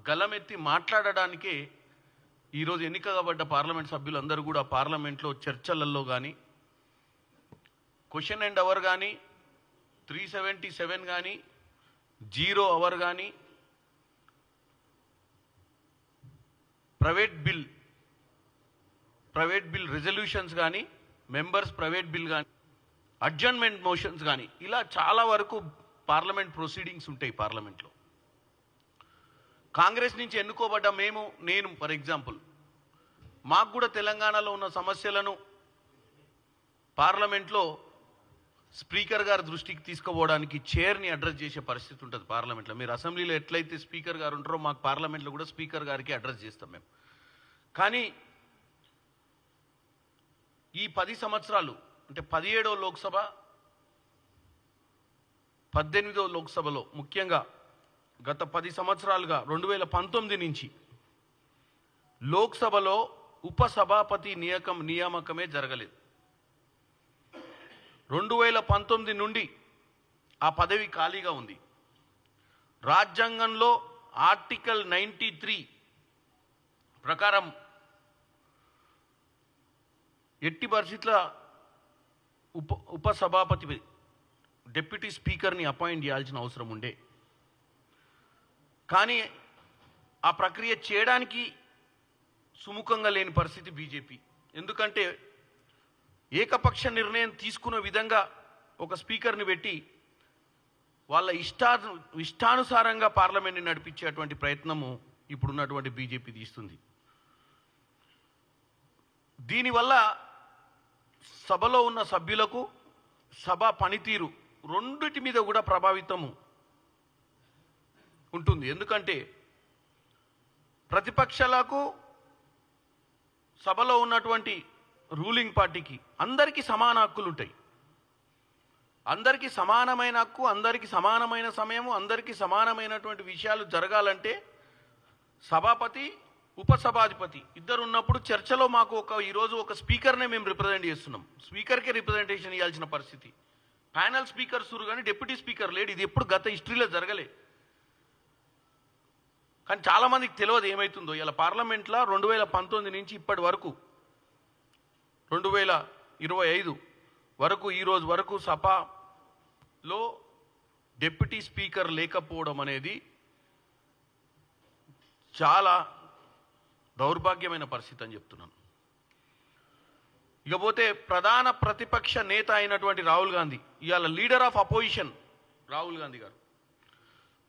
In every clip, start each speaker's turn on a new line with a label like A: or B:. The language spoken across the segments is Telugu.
A: గలమెత్తి మాట్లాడడానికే ఈరోజు ఎన్నికబడ్డ పార్లమెంట్ సభ్యులందరూ కూడా పార్లమెంట్లో చర్చలలో కానీ క్వశ్చన్ అండ్ అవర్ కానీ 377 కానీ 0 అవర్ కానీ ప్రైవేట్ బిల్ రెజల్యూషన్స్ కానీ మెంబర్స్ ప్రైవేట్ బిల్ కానీ అడ్జర్న్మెంట్ మోషన్స్ కానీ ఇలా చాలా వరకు పార్లమెంట్ ప్రొసీడింగ్స్ ఉంటాయి పార్లమెంట్లో. కాంగ్రెస్ నుంచి ఎన్నుకోబడ్డ నేను ఫర్ ఎగ్జాంపుల్ మాకు కూడా తెలంగాణలో ఉన్న సమస్యలను పార్లమెంట్లో స్పీకర్ గారి దృష్టికి తీసుకుపోవడానికి చైర్ని అడ్రస్ చేసే పరిస్థితి ఉంటుంది పార్లమెంట్లో. మీరు అసెంబ్లీలో ఎట్లయితే స్పీకర్ గారు ఉంటారో మాకు పార్లమెంట్లో కూడా స్పీకర్ గారికి అడ్రస్ చేస్తాం మేము. కానీ ఈ 10 సంవత్సరాలు అంటే 17వ లోక్సభ 18వ లోక్సభలో ముఖ్యంగా గత 10 సంవత్సరాలుగా 2019 నుంచి లోక్సభలో ఉపసభాపతి నియామకమే జరగలేదు. 2019 నుండి ఆ పదవి ఖాళీగా ఉంది. రాజ్యాంగంలో ఆర్టికల్ 93 ప్రకారం ఎట్టి పరిస్థితుల ఉపసభాపతి డిప్యూటీ స్పీకర్ని అపాయింట్ చేయాల్సిన అవసరం ఉండే. కానీ ఆ ప్రక్రియ చేయడానికి సుముఖంగా లేని పరిస్థితి బీజేపీ. ఎందుకంటే ఏకపక్ష నిర్ణయం తీసుకున్న విధంగా ఒక స్పీకర్ని పెట్టి వాళ్ళ ఇష్టానుసారంగా పార్లమెంట్ని నడిపించేటువంటి ప్రయత్నము ఇప్పుడున్నటువంటి బీజేపీ తీస్తుంది. దీనివల్ల సభలో ఉన్న సభ్యులకు సభ పనితీరు రెండిటి మీద కూడా ప్రభావితము ఉంటుంది. ఎందుకంటే ప్రతిపక్షాలకు సభలో ఉన్నటువంటి రూలింగ్ పార్టీకి అందరికీ సమాన హక్కులు ఉంటాయి. అందరికీ సమానమైన హక్కు, అందరికీ సమానమైన సమయము, అందరికీ సమానమైనటువంటి విషయాలు జరగాలంటే సభాపతి ఉపసభాధిపతి ఇద్దరు ఉన్నప్పుడు చర్చలో మాకు ఈరోజు ఒక స్పీకర్నే మేము రిప్రజెంట్ చేస్తున్నాం. స్పీకర్కే రిప్రజెంటేషన్ ఇవ్వాల్సిన పరిస్థితి. ప్యానల్ స్పీకర్ సురు కానీ డిప్యూటీ స్పీకర్ లేడు. ఇది ఎప్పుడు గత హిస్టరీలో జరగలే. కానీ చాలామందికి తెలియదు ఏమవుతుందో. ఇలా పార్లమెంట్లో 2019 నుంచి ఇప్పటి వరకు 2025 వరకు ఈరోజు వరకు సభలో డిప్యూటీ స్పీకర్ లేకపోవడం అనేది చాలా దౌర్భాగ్యమైన పరిస్థితి అని చెప్తున్నాను. ఇకపోతే ప్రధాన ప్రతిపక్ష నేత అయినటువంటి రాహుల్ గాంధీ, ఇవాళ leader of opposition Rahul Gandhi గారు,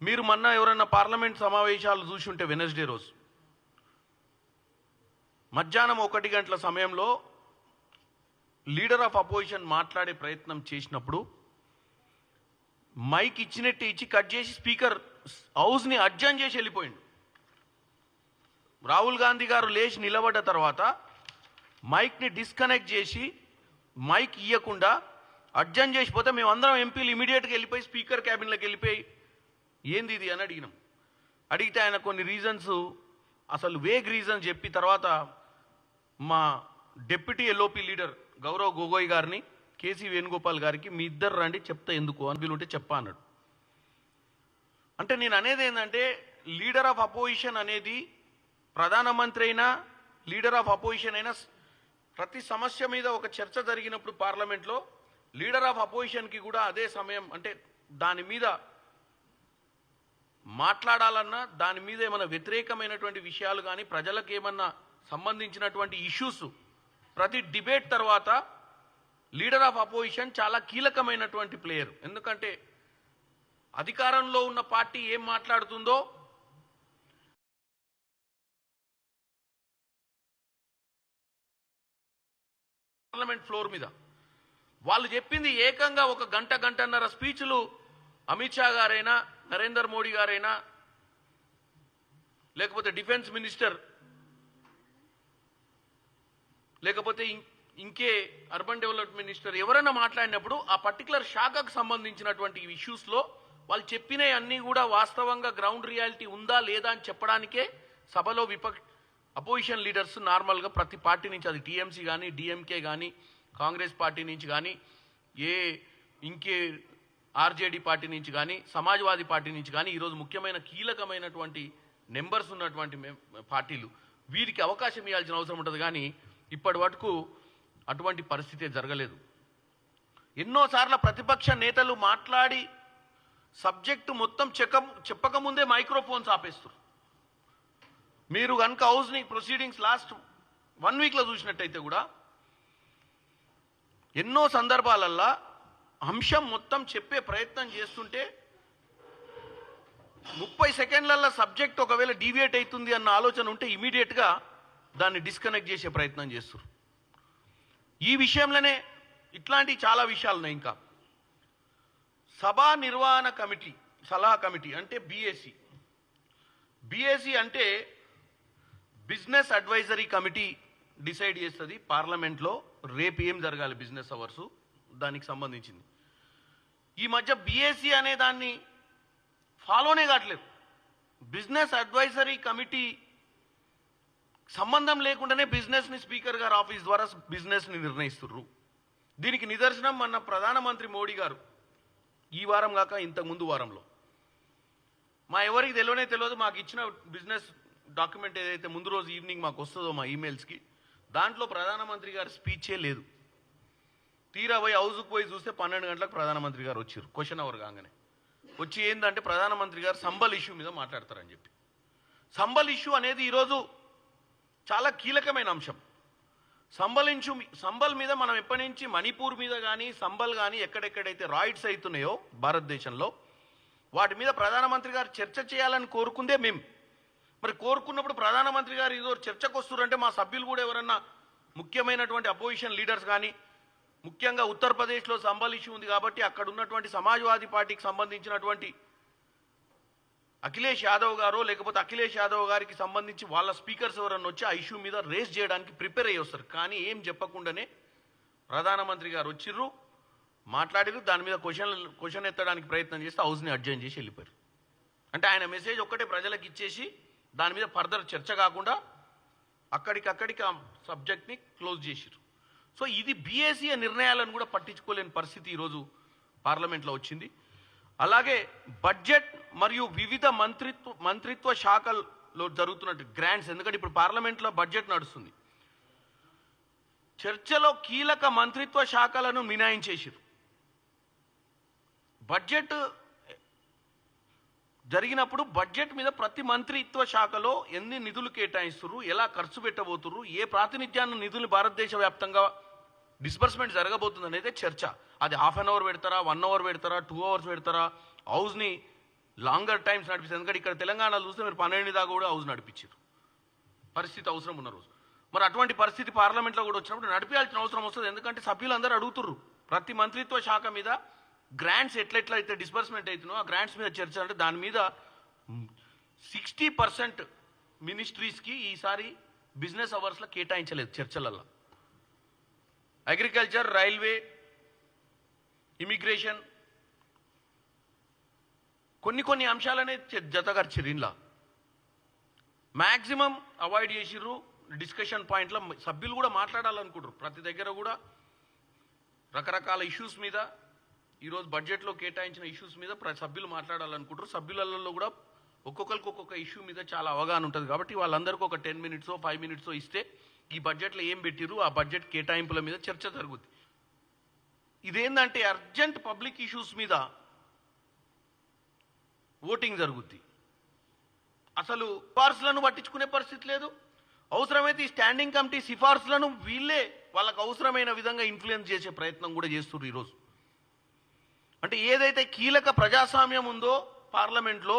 A: మీరు మొన్న ఎవరన్నా పార్లమెంట్ సమావేశాలు చూసి ఉంటే వెనస్డే రోజు మధ్యాహ్నం 1 గంటల సమయంలో లీడర్ ఆఫ్ అపోజిషన్ మాట్లాడే ప్రయత్నం చేసినప్పుడు మైక్ ఇచ్చినట్టు ఇచ్చి కట్ చేసి స్పీకర్ హౌస్ని అడ్జర్న్ చేసి వెళ్ళిపోయిండు. రాహుల్ గాంధీ గారు లేచి నిలబడ్డ తర్వాత మైక్ని డిస్కనెక్ట్ చేసి మైక్ ఇవ్వకుండా అడ్జర్న్ చేసిపోతే మేమందరం ఎంపీలు ఇమీడియట్గా వెళ్ళిపోయి స్పీకర్ క్యాబిన్లోకి వెళ్ళిపోయి ఏంది ఇది అని అడిగినాం. అడిగితే ఆయన కొన్ని రీజన్స్, అసలు వేగ్ రీజన్స్ చెప్పి తర్వాత మా deputy LOP leader Gaurav Gogoi గారిని, కేసీ వేణుగోపాల్ గారికి మీ ఇద్దరు రండి చెప్తా ఎందుకు అని ఉంటే చెప్పా అన్నాడు. అంటే నేను అనేది ఏంటంటే లీడర్ ఆఫ్ అపోజిషన్ అనేది ప్రధానమంత్రి అయినా లీడర్ ఆఫ్ అపోజిషన్ అయినా ప్రతి సమస్య మీద ఒక చర్చ జరిగినప్పుడు పార్లమెంట్లో లీడర్ ఆఫ్ అపోజిషన్కి కూడా అదే సమయం, అంటే దాని మీద మాట్లాడాలన్నా దాని మీద ఏమైనా వ్యతిరేకమైనటువంటి విషయాలు కానీ ప్రజలకు ఏమన్నా సంబంధించినటువంటి ఇష్యూస్ ప్రతి డిబేట్ తర్వాత లీడర్ ఆఫ్ అపోజిషన్ చాలా కీలకమైనటువంటి ప్లేయర్. ఎందుకంటే అధికారంలో ఉన్న పార్టీ ఏం మాట్లాడుతుందో పార్లమెంట్ ఫ్లోర్ మీద వాళ్ళు చెప్పింది ఏకంగా ఒక గంటన్నర స్పీచ్లు అమిత్ షా గారైనా నరేందర్ మోడీ గారైనా లేకపోతే డిఫెన్స్ మినిస్టర్ లేకపోతే ఇంకే అర్బన్ డెవలప్మెంట్ మినిస్టర్ ఎవరైనా మాట్లాడినప్పుడు ఆ పర్టికులర్ శాఖకు సంబంధించినటువంటి ఇష్యూస్లో వాళ్ళు చెప్పినవి అన్నీ కూడా వాస్తవంగా గ్రౌండ్ రియాలిటీ ఉందా లేదా అని చెప్పడానికే సభలో అపోజిషన్ లీడర్స్ నార్మల్గా ప్రతి పార్టీ నుంచి, అది టీఎంసీ కానీ డిఎంకే కానీ కాంగ్రెస్ పార్టీ నుంచి కానీ ఇంకే ఆర్జేడీ పార్టీ నుంచి కానీ సమాజ్వాదీ పార్టీ నుంచి కానీ ఈరోజు ముఖ్యమైన కీలకమైనటువంటి నెంబర్స్ ఉన్నటువంటి పార్టీలు వీరికి అవకాశం ఇవ్వాల్సిన అవసరం ఉంటుంది. కానీ ఇప్పటి వరకు అటువంటి పరిస్థితి జరగలేదు. ఎన్నోసార్లు ప్రతిపక్ష నేతలు మాట్లాడి సబ్జెక్టు మొత్తం చెప్పకముందే మైక్రోఫోన్స్ ఆపేస్తారు. మీరు కనుక హౌస్ని ప్రొసీడింగ్స్ లాస్ట్ 1 వీక్లో చూసినట్టయితే కూడా ఎన్నో సందర్భాలల్లో అంశం మొత్తం చెప్పే ప్రయత్నం చేస్తుంటే 30 సెకండ్లలో సబ్జెక్ట్ ఒకవేళ డీవియేట్ అవుతుంది అన్న ఆలోచన ఉంటే ఇమీడియట్గా దాన్ని డిస్కనెక్ట్ చేసే ప్రయత్నం చేస్తారు. ఈ విషయంలోనే ఇట్లాంటి చాలా విషయాలు ఉన్నాయి. ఇంకా సభా నిర్వహణ కమిటీ సలహా కమిటీ అంటే బీఏసీ అంటే బిజినెస్ అడ్వైజరీ కమిటీ డిసైడ్ చేస్తుంది పార్లమెంట్లో రేపు ఏం జరగాలి బిజినెస్ అవర్సు దానికి సంబంధించింది. ఈ మధ్య బీఏసీ అనే దాన్ని ఫాలోనే కావట్లేదు. బిజినెస్ అడ్వైజరీ కమిటీ సంబంధం లేకుండానే బిజినెస్ని స్పీకర్ గారు ఆఫీస్ ద్వారా బిజినెస్ని నిర్ణయిస్తుర్రు. దీనికి నిదర్శనం మన ప్రధానమంత్రి మోడీ గారు ఈ వారం కాక ఇంతకుముందు వారంలో ఎవరికి తెలియదు మాకు ఇచ్చిన బిజినెస్ డాక్యుమెంట్ ఏదైతే ముందు రోజు ఈవినింగ్ మాకు వస్తుందో మా ఈమెయిల్స్కి దాంట్లో ప్రధానమంత్రి గారి స్పీచే లేదు. తీరా పోయి హౌస్కి పోయి చూస్తే 12 గంటలకు ప్రధానమంత్రి గారు వచ్చారు. క్వశ్చన్ అవర్ కాగానే వచ్చి ఏంటంటే ప్రధానమంత్రి గారు సంబల్ ఇష్యూ మీద మాట్లాడతారని చెప్పి. సంబల్ ఇష్యూ అనేది ఈరోజు చాలా కీలకమైన అంశం. సంబల్ మీద మనం ఎప్పటి నుంచి మణిపూర్ మీద కానీ సంబల్ కానీ ఎక్కడెక్కడైతే రాయిట్స్ అవుతున్నాయో భారతదేశంలో వాటి మీద ప్రధానమంత్రి గారు చర్చ చేయాలని కోరుకుందే మేము. మరి కోరుకున్నప్పుడు ప్రధానమంత్రి గారు ఏదో చర్చకు వస్తున్నారంటే మా సభ్యులు కూడా ఎవరన్నా ముఖ్యమైనటువంటి అపోజిషన్ లీడర్స్ కానీ ముఖ్యంగా ఉత్తరప్రదేశ్లో సంబల్ ఇష్యూ ఉంది కాబట్టి అక్కడ ఉన్నటువంటి సమాజ్వాదీ పార్టీకి సంబంధించినటువంటి అఖిలేష్ యాదవ్ గారో లేకపోతే అఖిలేష్ యాదవ్ గారికి సంబంధించి వాళ్ళ స్పీకర్స్ ఎవరన్నా వచ్చి ఆ ఇష్యూ మీద రేస్ చేయడానికి ప్రిపేర్ అయ్యి వస్తారు. కానీ ఏం చెప్పకుండానే ప్రధానమంత్రి గారు వచ్చిర్రు, మాట్లాడిరు, దాని మీద క్వశ్చన్ ఎత్తడానికి ప్రయత్నం చేస్తే హౌస్ని అడ్జైన్ చేసి వెళ్ళిపోయారు. అంటే ఆయన మెసేజ్ ఒక్కటే ప్రజలకు ఇచ్చేసి దాని మీద ఫర్దర్ చర్చ కాకుండా అక్కడికక్కడికి ఆ సబ్జెక్ట్ని క్లోజ్ చేసిరు. సో ఇది బీఏసీ నిర్ణయాలను కూడా పట్టించుకోలేని పరిస్థితి ఈరోజు పార్లమెంట్లో వచ్చింది. అలాగే బడ్జెట్ మరియు వివిధ మంత్రిత్వ శాఖల్లో జరుగుతున్న గ్రాంట్స్, ఎందుకంటే ఇప్పుడు పార్లమెంట్లో బడ్జెట్ నడుస్తుంది, చర్చలో కీలక మంత్రిత్వ శాఖలను మినహాయించేసారు. బడ్జెట్ జరిగినప్పుడు బడ్జెట్ మీద ప్రతి మంత్రిత్వ శాఖలో ఎన్ని నిధులు కేటాయిస్తున్నారు, ఎలా ఖర్చు పెట్టబోతున్నారు, ఏ ప్రాతినిధ్యాన్ని నిధులు భారతదేశ వ్యాప్తంగా డిస్బర్స్మెంట్ జరగబోతుంది అనేది చర్చ. అది ½ అన్ అవర్ పెడతారా, 1 అవర్ పెడతారా, 2 అవర్స్ పెడతారా, హౌస్ని లాంగర్ టైమ్స్ నడిపిస్తారు. ఎందుకంటే ఇక్కడ తెలంగాణలో చూస్తే మీరు 12 దాకా కూడా హౌస్ నడిపించారు పరిస్థితి అవసరం ఉన్న రోజు. మరి అటువంటి పరిస్థితి పార్లమెంట్లో కూడా వచ్చినప్పుడు నడిపించాల్సిన అవసరం వస్తుంది. ఎందుకంటే సభ్యులందరూ అడుగుతుర్రు ప్రతి మంత్రిత్వ శాఖ మీద గ్రాంట్స్ ఎట్లయితే డిస్బర్స్మెంట్ అవుతున్నాయో ఆ గ్రాంట్స్ మీద చర్చ. అంటే దాని మీద 60% మినిస్ట్రీస్కి ఈసారి బిజినెస్ అవర్స్లో కేటాయించలేదు చర్చలలో. అగ్రికల్చర్, రైల్వే, ఇమిగ్రేషన్ కొన్ని అంశాలనే జతగర్చిర్రు. ఇంట్లో మ్యాక్సిమం అవాయిడ్ చేసిర్రు. డిస్కషన్ పాయింట్లో సభ్యులు కూడా మాట్లాడాలనుకుంటారు. ప్రతి దగ్గర కూడా రకరకాల ఇష్యూస్ మీద ఈరోజు బడ్జెట్లో కేటాయించిన ఇష్యూస్ మీద సభ్యులు మాట్లాడాలనుకుంటారు. సభ్యులలో కూడా ఒక్కొక్కరికి ఒక్కొక్క ఇష్యూ మీద చాలా అవగాహన ఉంటుంది. కాబట్టి వాళ్ళందరికీ ఒక 10 మినిట్సో 5 మినిట్సో ఇస్తే ఈ బడ్జెట్లో ఏం పెట్టిరు ఆ బడ్జెట్ కేటాయింపుల మీద చర్చ జరుగుతుంది. ఇదేంటంటే అర్జెంట్ పబ్లిక్ ఇష్యూస్ మీద ఓటింగ్ జరుగుద్ది. అసలు సిఫార్సులను పట్టించుకునే పరిస్థితి లేదు. అవసరమైతే ఈ స్టాండింగ్ కమిటీ సిఫార్సులను వీళ్ళే వాళ్ళకు అవసరమైన విధంగా ఇన్ఫ్లుయెన్స్ చేసే ప్రయత్నం కూడా చేస్తున్నారు ఈరోజు. అంటే ఏదైతే కీలక ప్రజాస్వామ్యం ఉందో పార్లమెంట్లో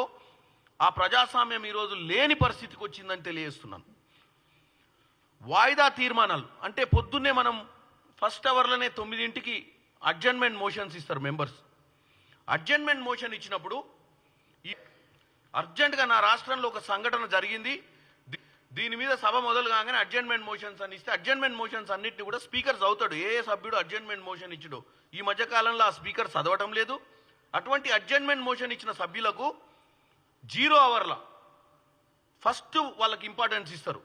A: ఆ ప్రజాస్వామ్యం ఈరోజు లేని పరిస్థితికి వచ్చిందని తెలియజేస్తున్నాను. వాయిదా తీర్మానాలు అంటే పొద్దున్నే మనం ఫస్ట్ అవర్లోనే 9ంటికి అడ్జర్న్మెంట్ మోషన్స్ ఇస్తారు మెంబర్స్. అడ్జర్న్మెంట్ మోషన్ ఇచ్చినప్పుడు అర్జెంటుగా నా రాష్ట్రంలో ఒక సంఘటన జరిగింది, దీని మీద సభ మొదలు కాగానే అడ్జర్న్మెంట్ మోషన్స్ అని ఇస్తే అడ్జర్న్మెంట్ మోషన్స్ అన్నింటినీ కూడా స్పీకర్ చదువుతాడు. ఏ సభ్యుడు అడ్జర్న్మెంట్ మోషన్ ఇచ్చాడో ఈ మధ్యకాలంలో ఆ స్పీకర్ చదవటం లేదు. అటువంటి అడ్జర్న్మెంట్ మోషన్ ఇచ్చిన సభ్యులకు 0 అవర్ల ఫస్ట్ వాళ్ళకి ఇంపార్టెన్స్ ఇస్తారు.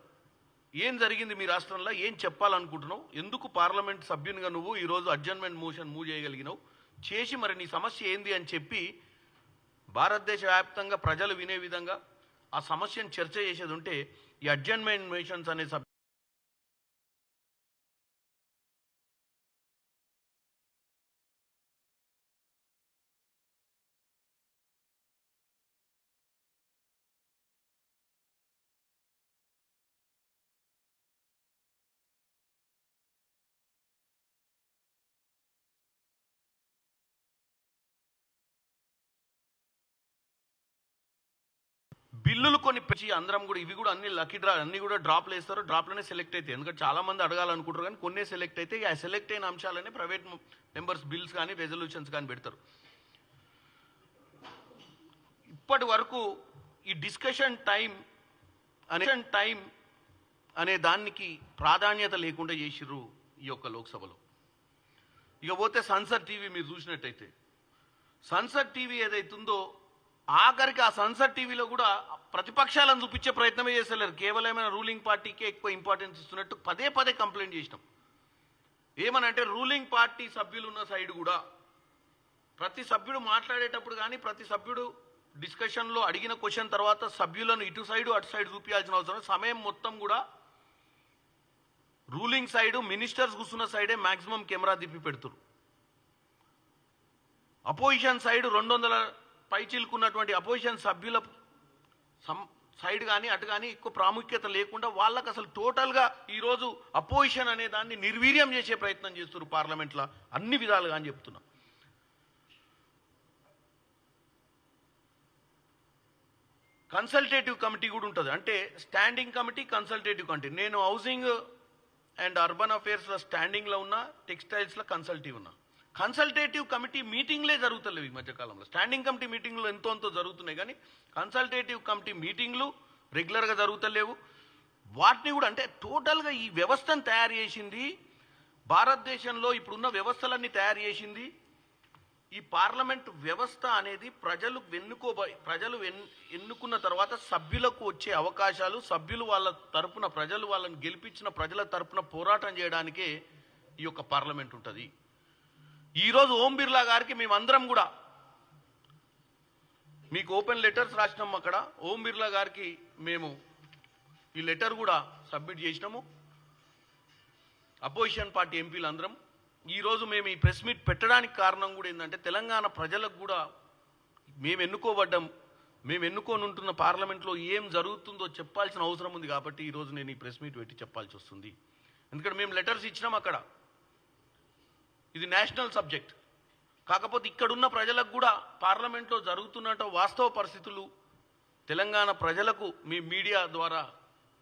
A: ఏం జరిగింది మీ రాష్ట్రంలో, ఏం చెప్పాలనుకుంటున్నావు, ఎందుకు పార్లమెంట్ సభ్యునిగా నువ్వు ఈరోజు అడ్జర్న్మెంట్ మోషన్ మూవ్ చేయగలిగినావు, చేసి మరి నీ సమస్య ఏంది అని చెప్పి భారతదేశ వ్యాప్తంగా ప్రజలు వినే విధంగా ఆ సమస్యను చర్చ చేసేది ఉంటే ఈ అడ్జర్న్మెంట్ మోషన్స్ అనే బిల్లులు కొన్ని పెంచి అందరం కూడా ఇవి కూడా అన్ని లక్కీ డ్రా అన్ని కూడా డ్రాప్లు వేస్తారు, డ్రాప్లోనే సెలెక్ట్ అవుతాయి. ఎందుకంటే చాలా మంది అడగాలనుకుంటారు కానీ కొన్నే సెలెక్ట్ అయితే ఆ సెలెక్ట్ అయిన అంశాలనే ప్రైవేట్ మెంబర్స్ బిల్స్ కానీ రెజల్యూషన్స్ కానీ పెడతారు. ఇప్పటి వరకు ఈ డిస్కషన్ టైం అనే దానికి ప్రాధాన్యత లేకుండా చేసిర్రు ఈ యొక్క లోక్సభలో. ఇక పోతే సన్సద్ టీవీ మీరు చూసినట్టయితే సన్సద్ టీవీ ఏదైతుందో ఆఖరికి ఆ సన్సద్ టీవీలో కూడా ప్రతిపక్షాలను చూపించే ప్రయత్నమే చేస్తలేరు. కేవలమైన రూలింగ్ పార్టీకే ఎక్కువ ఇంపార్టెన్స్ ఇస్తున్నట్టు పదే పదే కంప్లైంట్ చేసినాం. ఏమనంటే రూలింగ్ పార్టీ సభ్యులు ఉన్న సైడ్ కూడా ప్రతి సభ్యుడు మాట్లాడేటప్పుడు కానీ ప్రతి సభ్యుడు డిస్కషన్లో అడిగిన క్వశ్చన్ తర్వాత సభ్యులను ఇటు సైడు అటు సైడ్ చూపించాల్సిన అవసరం, సమయం మొత్తం కూడా రూలింగ్ సైడు మినిస్టర్స్ కూర్చున్న సైడే మ్యాక్సిమం కెమెరా తిప్పి పెడుతురు. అపోజిషన్ సైడ్ 200 పైచిలుకున్నటువంటి అపోజిషన్ సభ్యుల సైడ్ కానీ అటు కానీ ఎక్కువ ప్రాముఖ్యత లేకుండా వాళ్ళకి అసలు టోటల్గా ఈరోజు అపోజిషన్ అనే దాన్ని నిర్వీర్యం చేసే ప్రయత్నం చేస్తున్నారు పార్లమెంట్లో అన్ని విధాలుగా అని చెప్తున్నా. కన్సల్టేటివ్ కమిటీ కూడా ఉంటుంది, అంటే స్టాండింగ్ కమిటీ కన్సల్టేటివ్ కమిటీ. నేను హౌసింగ్ అండ్ అర్బన్ అఫేర్స్లో స్టాండింగ్లో ఉన్నా, టెక్స్టైల్స్లో కన్సల్టివ్ ఉన్నా. కన్సల్టేటివ్ కమిటీ మీటింగ్లే జరుగుతలేవు ఈ మధ్యకాలంలో. స్టాండింగ్ కమిటీ మీటింగ్లు ఎంతో జరుగుతున్నాయి కానీ కన్సల్టేటివ్ కమిటీ మీటింగ్లు రెగ్యులర్గా జరుగుతలేవు. వాటిని కూడా అంటే టోటల్గా ఈ వ్యవస్థను తయారు చేసింది భారతదేశంలో ఇప్పుడున్న వ్యవస్థలన్నీ తయారు చేసింది ఈ పార్లమెంట్ వ్యవస్థ అనేది. ప్రజలు ఎన్నుకున్న తర్వాత సభ్యులకు వచ్చే అవకాశాలు, సభ్యులు వాళ్ళ తరపున ప్రజలు వాళ్ళని గెలిపించిన ప్రజల తరపున పోరాటం చేయడానికే ఈ యొక్క పార్లమెంట్ ఉంటుంది. ఈరోజు ఓం బిర్లా గారికి మేమందరం కూడా మీకు ఓపెన్ లెటర్స్ రాసినాం. అక్కడ ఓం బిర్లా గారికి మేము ఈ లెటర్ కూడా సబ్మిట్ చేసినాము, అపోజిషన్ పార్టీ ఎంపీలు అందరం. ఈరోజు మేము ఈ ప్రెస్ మీట్ పెట్టడానికి కారణం కూడా ఏంటంటే తెలంగాణ ప్రజలకు కూడా మేము ఎన్నుకొని ఉంటున్న పార్లమెంట్లో ఏం జరుగుతుందో చెప్పాల్సిన అవసరం ఉంది. కాబట్టి ఈరోజు నేను ఈ ప్రెస్ మీట్ పెట్టి చెప్పాల్సి వస్తుంది. ఎందుకంటే మేము లెటర్స్ ఇచ్చినాం అక్కడ. ఇది నేషనల్ సబ్జెక్ట్. కాకపోతే ఇక్కడున్న ప్రజలకు కూడా పార్లమెంట్లో జరుగుతున్నట్టు వాస్తవ పరిస్థితులు తెలంగాణ ప్రజలకు మీ మీడియా ద్వారా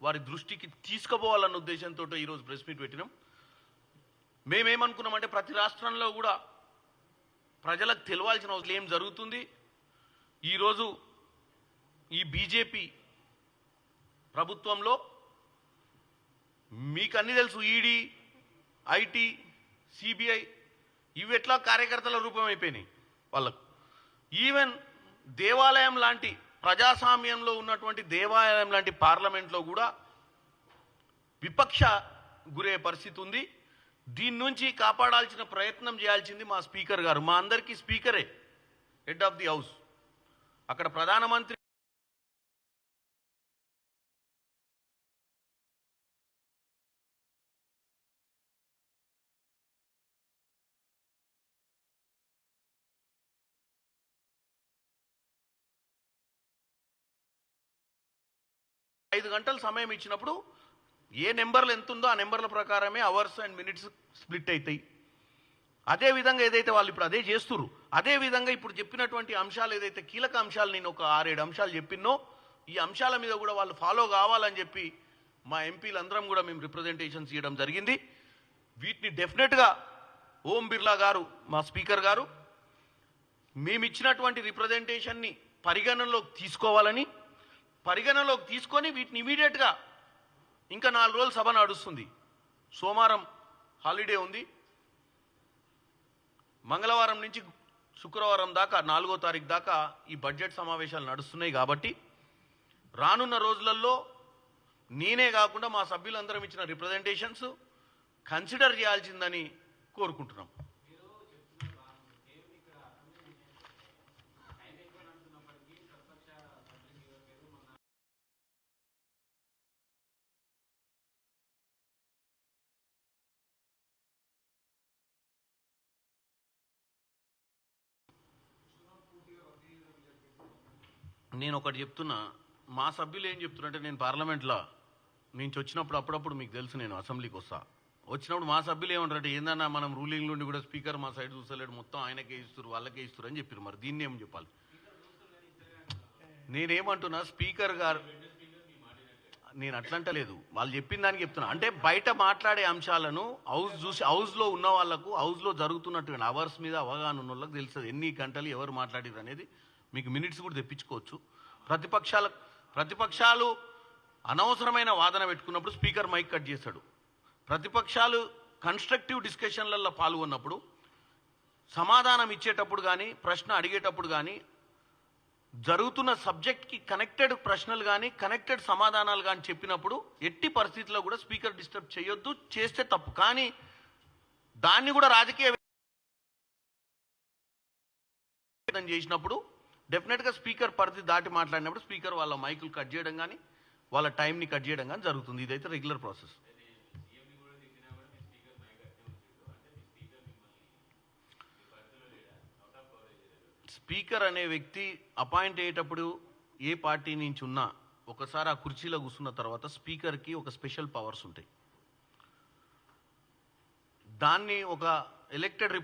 A: వారి దృష్టికి తీసుకుపోవాలన్న ఉద్దేశంతో ఈరోజు ప్రెస్ మీట్ పెట్టినాం. మేమేమనుకున్నామంటే ప్రతి రాష్ట్రంలో కూడా ప్రజలకు తెలియాల్సిన అవసరం ఏం జరుగుతుంది. ఈరోజు ఈ బీజేపీ ప్రభుత్వంలో మీకు అన్నీ తెలుసు, ఈడీ, ఐటీ, సిబిఐ ఇవి ఎట్లా కార్యకర్తల రూపం అయిపోయినాయి వాళ్ళకు. ఈవెన్ దేవాలయం లాంటి ప్రజాస్వామ్యంలో ఉన్నటువంటి దేవాలయం లాంటి పార్లమెంట్లో కూడా విపక్ష గురే పరిస్థితి ఉంది. దీని నుంచి కాపాడాల్సిన ప్రయత్నం చేయాల్సింది మా స్పీకర్ గారు. మా అందరికీ స్పీకరే హెడ్ ఆఫ్ ది హౌస్. అక్కడ ప్రధానమంత్రి ఐదు గంటలు సమయం ఇచ్చినప్పుడు ఏ నెంబర్లు ఎంత ఉందో ఆ నెంబర్ల ప్రకారమే అవర్స్ అండ్ మినిట్స్ స్ప్లిట్ అవుతాయి. అదేవిధంగా ఏదైతే వాళ్ళు ఇప్పుడు అదే చేస్తున్నారు, అదేవిధంగా ఇప్పుడు చెప్పినటువంటి అంశాలు ఏదైతే కీలక అంశాలు నేను ఒక 6-7 అంశాలు చెప్పినో ఈ అంశాల మీద కూడా వాళ్ళు ఫాలో కావాలని చెప్పి మా ఎంపీలందరం కూడా మేము రిప్రజెంటేషన్స్ ఇవ్వడం జరిగింది. వీటిని డెఫినెట్గా ఓం బిర్లా గారు మా స్పీకర్ గారు మేము ఇచ్చినటువంటి రిప్రజెంటేషన్ని పరిగణనలోకి తీసుకొని వీటిని ఇమీడియట్గా ఇంకా 4 రోజులు సభ నడుస్తుంది. సోమవారం హాలిడే ఉంది, మంగళవారం నుంచి శుక్రవారం దాకా 4వ తారీఖు దాకా ఈ బడ్జెట్ సమావేశాలు నడుస్తున్నాయి. కాబట్టి రానున్న రోజులలో నేనే కాకుండా మా సభ్యులందరం ఇచ్చిన రిప్రజెంటేషన్స్ కన్సిడర్ చేయాల్సిందని కోరుకుంటున్నాం. నేను ఒకటి చెప్తున్నా, మా సభ్యులు ఏం చెప్తున్నారంటే, నేను పార్లమెంట్లో నుంచి వచ్చినప్పుడు అప్పుడప్పుడు మీకు తెలుసు నేను అసెంబ్లీకి వచ్చినప్పుడు మా సభ్యులు ఏమంటారంటే, ఏందన్నా మనం రూలింగ్ నుండి కూడా స్పీకర్ మా సైడ్ చూస్తలేడు, మొత్తం ఆయనకే ఇస్తారు వాళ్ళకే ఇస్తారు అని చెప్పారు. మరి దీన్ని ఏం చెప్పాలి? నేనేమంటున్నా, స్పీకర్ గారు, నేను అట్లంటలేదు, వాళ్ళు చెప్పిన దానికి చెప్తున్నా. అంటే బయట మాట్లాడే అంశాలను హౌస్లో ఉన్న వాళ్ళకు, హౌస్లో జరుగుతున్నటువంటి అవర్స్ మీద అవగాహన ఉన్న వాళ్ళకి తెలుస్తుంది ఎన్ని గంటలు ఎవరు మాట్లాడారు అనేది. మీకు మినిట్స్ కూడా తెప్పించుకోవచ్చు. ప్రతిపక్షాలు అనవసరమైన వాదన పెట్టుకున్నప్పుడు స్పీకర్ మైక్ కట్ చేశాడు. ప్రతిపక్షాలు కన్స్ట్రక్టివ్ డిస్కషన్లలో పాల్గొన్నప్పుడు, సమాధానం ఇచ్చేటప్పుడు కానీ, ప్రశ్న అడిగేటప్పుడు కానీ, జరుగుతున్న సబ్జెక్ట్కి కనెక్టెడ్ ప్రశ్నలు కానీ, కనెక్టెడ్ సమాధానాలు కానీ చెప్పినప్పుడు ఎట్టి పరిస్థితుల్లో కూడా స్పీకర్ డిస్టర్బ్ చేయొద్దు, చేస్తే తప్పు. కానీ దాన్ని కూడా రాజకీయ చేసినప్పుడు డెఫినెట్గా స్పీకర్ పరిధి దాటి మాట్లాడినప్పుడు స్పీకర్ వాళ్ళ మైకులు కట్ చేయడం కానీ, వాళ్ళ టైంని కట్ చేయడం కానీ జరుగుతుంది. ఇదైతే రెగ్యులర్ ప్రాసెస్. స్పీకర్ అనే వ్యక్తి అపాయింట్ అయ్యేటప్పుడు ఏ పార్టీ నుంచి ఉన్నా ఒకసారి ఆ కుర్చీలో కూర్చున్న తర్వాత స్పీకర్కి ఒక స్పెషల్ పవర్స్ ఉంటాయి. దాన్ని ఒక ఎలక్టెడ్